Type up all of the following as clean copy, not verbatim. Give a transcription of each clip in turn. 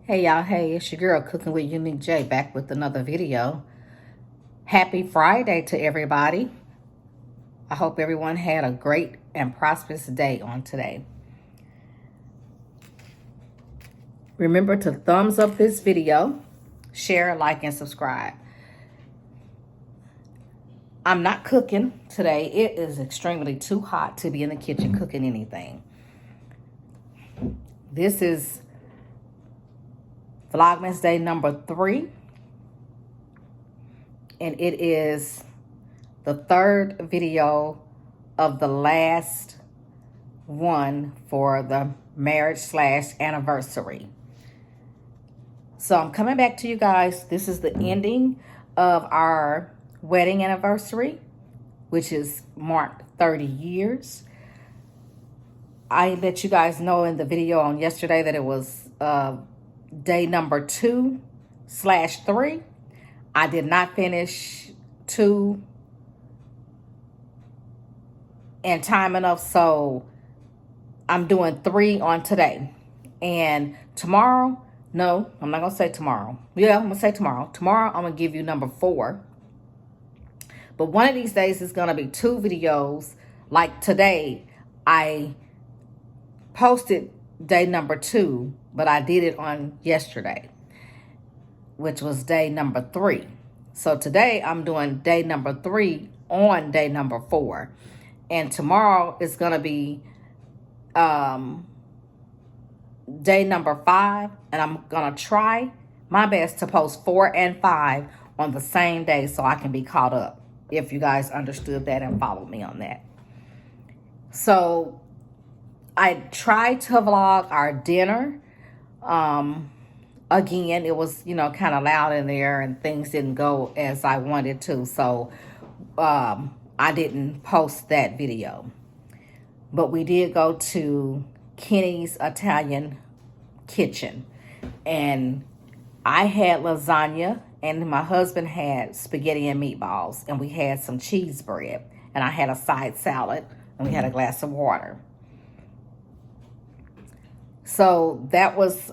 Hey y'all, hey, it's your girl Cooking with Unique J back with another video. Happy Friday to everybody. I hope everyone had a great and prosperous day on today. Remember to thumbs up this video, share, like, and subscribe. I'm not cooking today. It is extremely too hot to be in the kitchen cooking anything. This is Vlogmas Day number 3. And it is the third video of the last one for the marriage/anniversary. So I'm coming back to you guys. This is the ending of our wedding anniversary, which is marked 30 years. I let you guys know in the video on yesterday that it was day number 2/3. I did not finish 2 in time enough, so I'm doing 3 on today. And tomorrow, no, I'm not going to say tomorrow. Yeah, I'm going to say tomorrow. Tomorrow, I'm going to give you number 4. But one of these days is going to be 2 videos. Like today, I posted day number 2, but I did it on yesterday, which was day number 3. So today, I'm doing day number 3 on day number 4. And tomorrow is going to be day number 5, and I'm gonna try my best to post 4 and 5 on the same day so I can be caught up, if you guys understood that and followed me on that. So I tried to vlog our dinner. Again, it was, kind of loud in there and things didn't go as I wanted to, so I didn't post that video. But we did go to Kenny's Italian Kitchen, and I had lasagna and my husband had spaghetti and meatballs, and we had some cheese bread, and I had a side salad, and we had a glass of water. So that was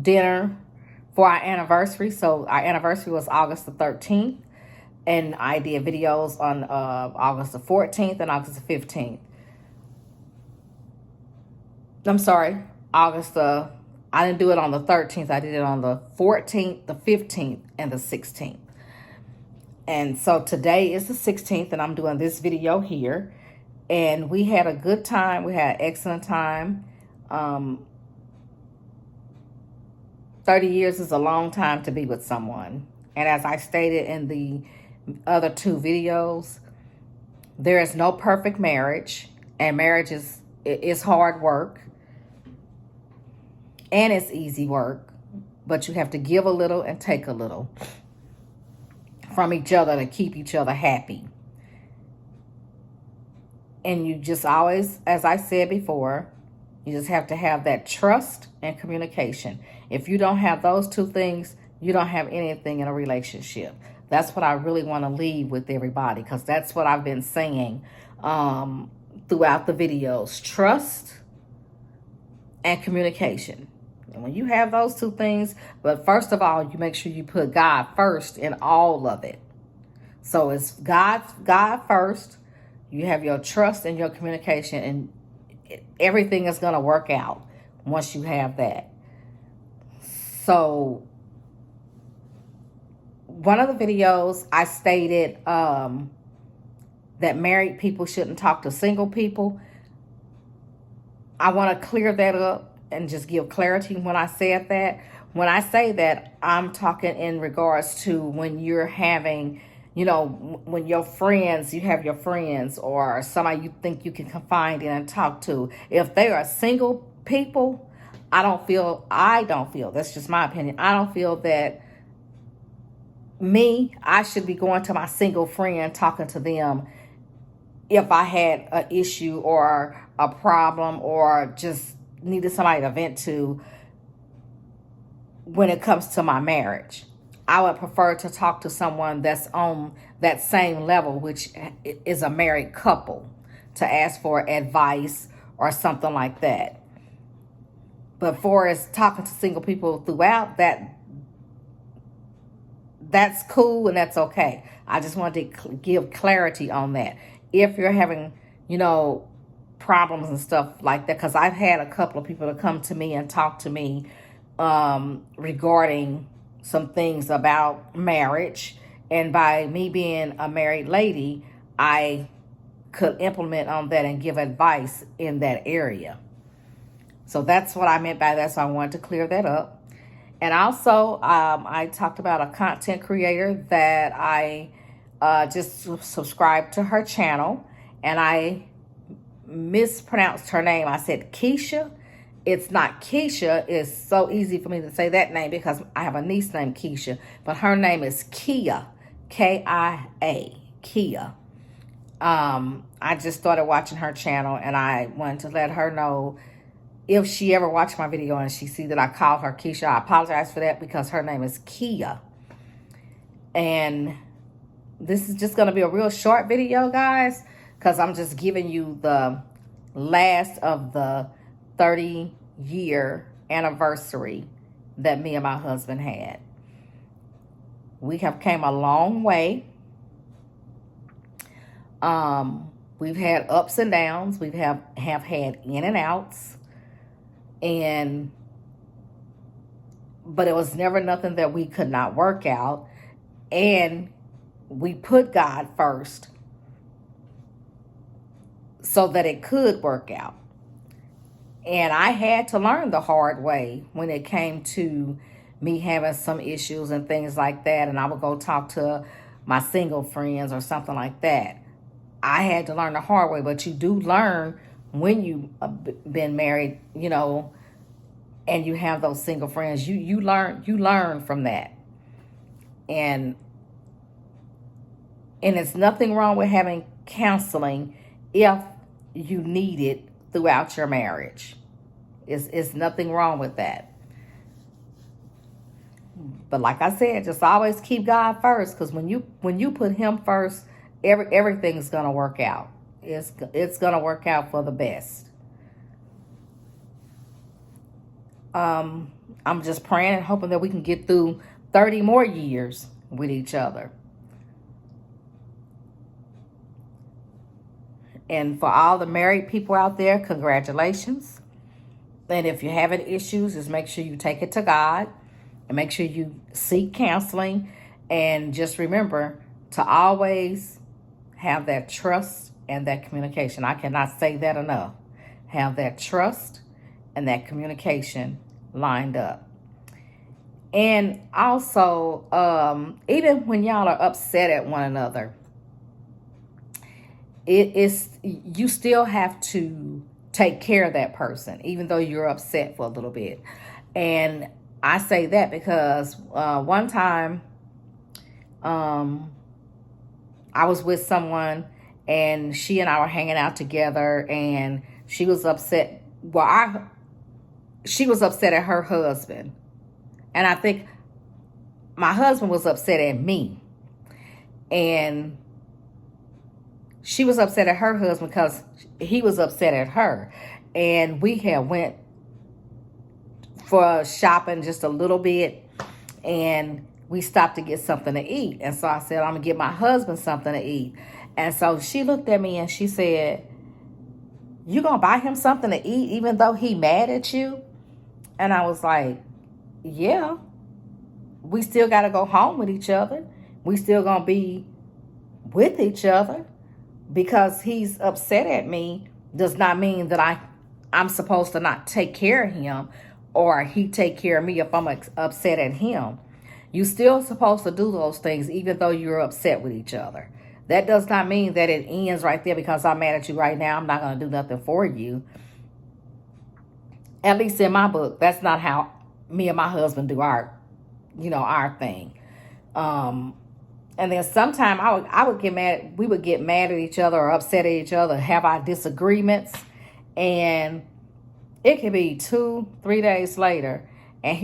dinner for our anniversary. So our anniversary was August the 13th, and I did videos on August the 14th and August the 15th. I'm sorry, I didn't do it on the 13th. I did it on the 14th, the 15th, and the 16th. And so today is the 16th, and I'm doing this video here. And we had a good time. We had an excellent time. 30 years is a long time to be with someone. And as I stated in the other 2 videos, there is no perfect marriage. And marriage is hard work. And it's easy work, but you have to give a little and take a little from each other to keep each other happy. And you just always, as I said before, you just have to have that trust and communication. If you don't have those 2 things, you don't have anything in a relationship. That's what I really want to leave with everybody, because that's what I've been saying throughout the videos. Trust and communication. And when you have those 2 things, but first of all, you make sure you put God first in all of it. So it's God first. You have your trust and your communication, and everything is going to work out once you have that. So one of the videos I stated that married people shouldn't talk to single people. I want to clear that up and just give clarity when I said that. When I say that, I'm talking in regards to when you're having, when your friends, you have your friends or somebody you think you can confide in and talk to. If they are single people, I don't feel, that's just my opinion, I don't feel that I should be going to my single friend, talking to them if I had an issue or a problem or just needed somebody to vent to when it comes to my marriage. I would prefer to talk to someone that's on that same level, which is a married couple, to ask for advice or something like that. But for as talking to single people throughout, that's cool and that's okay. I just wanted to give clarity on that. If you're having, problems and stuff like that, because I've had a couple of people to come to me and talk to me regarding some things about marriage. And by me being a married lady, I could implement on that and give advice in that area. So that's what I meant by that. So I wanted to clear that up. And also, I talked about a content creator that I just subscribed to her channel, and I mispronounced her name. I said Keisha. It's not Keisha. It's so easy for me to say that name because I have a niece named Keisha, but her name is Kia, Kia, Kia. I just started watching her channel, and I wanted to let her know if she ever watched my video and she see that I called her Keisha. I apologize for that because her name is Kia. And this is just going to be a real short video, guys, because I'm just giving you the last of the 30-year anniversary that me and my husband had. We have came a long way. We've had ups and downs. We've have had in and outs. But it was never nothing that we could not work out. And we put God first so that it could work out. And I had to learn the hard way when it came to me having some issues and things like that. And I would go talk to my single friends or something like that. I had to learn the hard way, but you do learn when you've been married, and you have those single friends. You learn from that. And it's nothing wrong with having counseling if you need it throughout your marriage. It's nothing wrong with that. But like I said, just always keep God first, because when you put Him first, everything's gonna work out. It's gonna work out for the best. I'm just praying and hoping that we can get through 30 more years with each other. And for all the married people out there, congratulations. And if you're having issues, just make sure you take it to God and make sure you seek counseling. And just remember to always have that trust and that communication. I cannot say that enough. Have that trust and that communication lined up. And also, even when y'all are upset at one another, you still have to take care of that person, even though you're upset for a little bit. And I say that because one time I was with someone, and she and I were hanging out together, and she was upset. She was upset at her husband. And I think my husband was upset at me. And she was upset at her husband because he was upset at her. And we had went for shopping just a little bit, and we stopped to get something to eat. And so I said, I'm going to get my husband something to eat. And so she looked at me and she said, you going to buy him something to eat even though he mad at you? And I was like, yeah, we still got to go home with each other. We still going to be with each other. Because he's upset at me does not mean that I'm supposed to not take care of him, or he take care of me if I'm upset at him. You still supposed to do those things even though you're upset with each other. That does not mean that it ends right there because I'm mad at you right now. I'm not going to do nothing for you. At least in my book, that's not how me and my husband do our thing. And then sometime I would get mad. We would get mad at each other or upset at each other, have our disagreements. And it could be 2-3 days later. And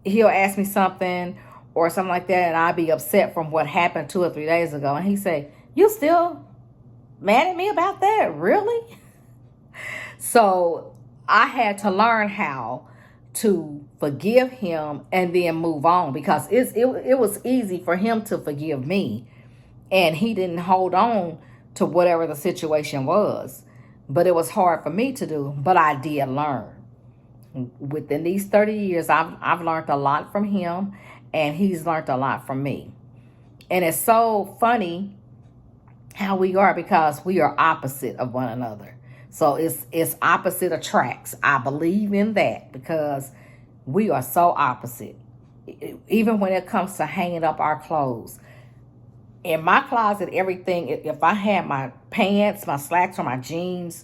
he'll ask me something or something like that. And I'll be upset from what happened 2 or 3 days ago. And he say, you still mad at me about that? Really? So I had to learn how to forgive him and then move on, because it was easy for him to forgive me, and he didn't hold on to whatever the situation was. But it was hard for me to do, but I did learn. Within these 30 years, I've learned a lot from him, and he's learned a lot from me. And it's so funny how we are, because we are opposite of one another. So it's opposite attracts. I believe in that, because we are so opposite. Even when it comes to hanging up our clothes. In my closet, everything, if I had my pants, my slacks, or my jeans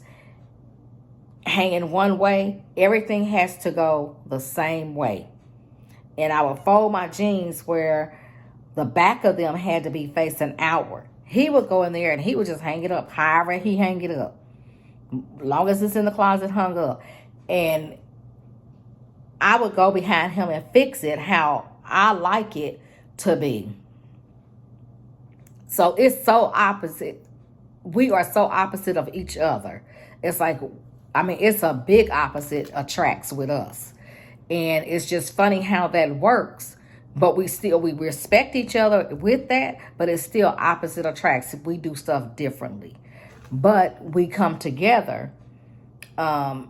hanging one way, everything has to go the same way. And I would fold my jeans where the back of them had to be facing outward. He would go in there and he would just hang it up however he hang it up, long as it's in the closet hung up. And I would go behind him and fix it how I like it to be. So it's so opposite. We are so opposite of each other. It's like, I mean, it's a big opposite attracts with us. And it's just funny how that works. But we respect each other with that, but it's still opposite attracts. We do stuff differently. But we come together. That's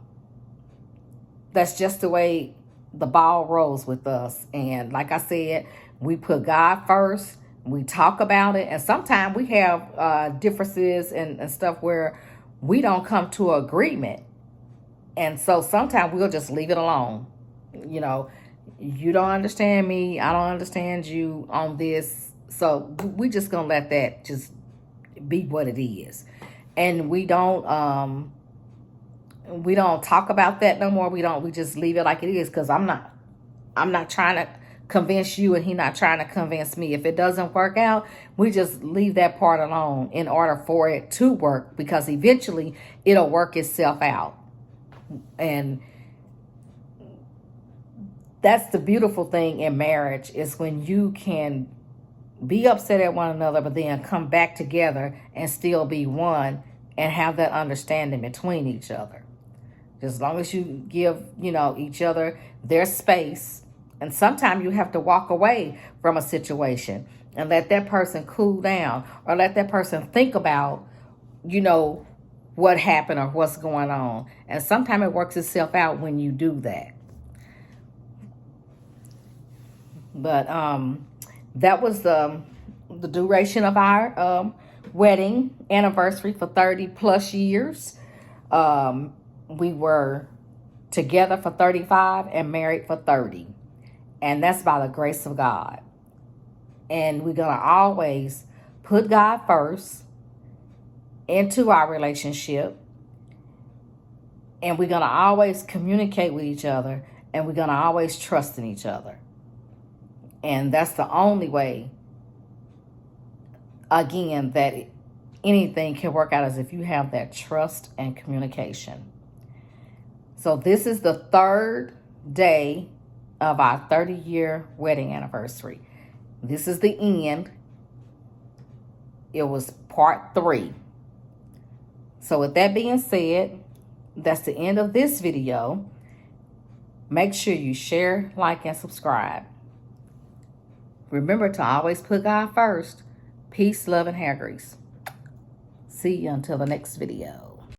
just the way the ball rolls with us. And like I said, we put God first. We talk about it. And sometimes we have differences and stuff where we don't come to an agreement. And so sometimes we'll just leave it alone. You know, you don't understand me, I don't understand you on this. So we just gonna let that just be what it is. And we don't talk about that no more. We just leave it like it is, because I'm not trying to convince you, and he not trying to convince me. If it doesn't work out, we just leave that part alone in order for it to work, because eventually it'll work itself out. And that's the beautiful thing in marriage, is when you can be upset at one another, but then come back together and still be one and have that understanding between each other. As long as you give, each other their space. And sometimes you have to walk away from a situation and let that person cool down, or let that person think about, what happened or what's going on. And sometimes it works itself out when you do that. But that was the duration of our wedding anniversary for 30 plus years. We were together for 35 and married for 30. And that's by the grace of God. And we're going to always put God first into our relationship. And we're going to always communicate with each other. And we're going to always trust in each other. And that's the only way, again, that anything can work out, is if you have that trust and communication. So this is the third day of our 30-year wedding anniversary. This is the end. It was part 3. So with that being said, that's the end of this video. Make sure you share, like, and subscribe. Remember to always put God first. Peace, love, and hair grease. See you until the next video.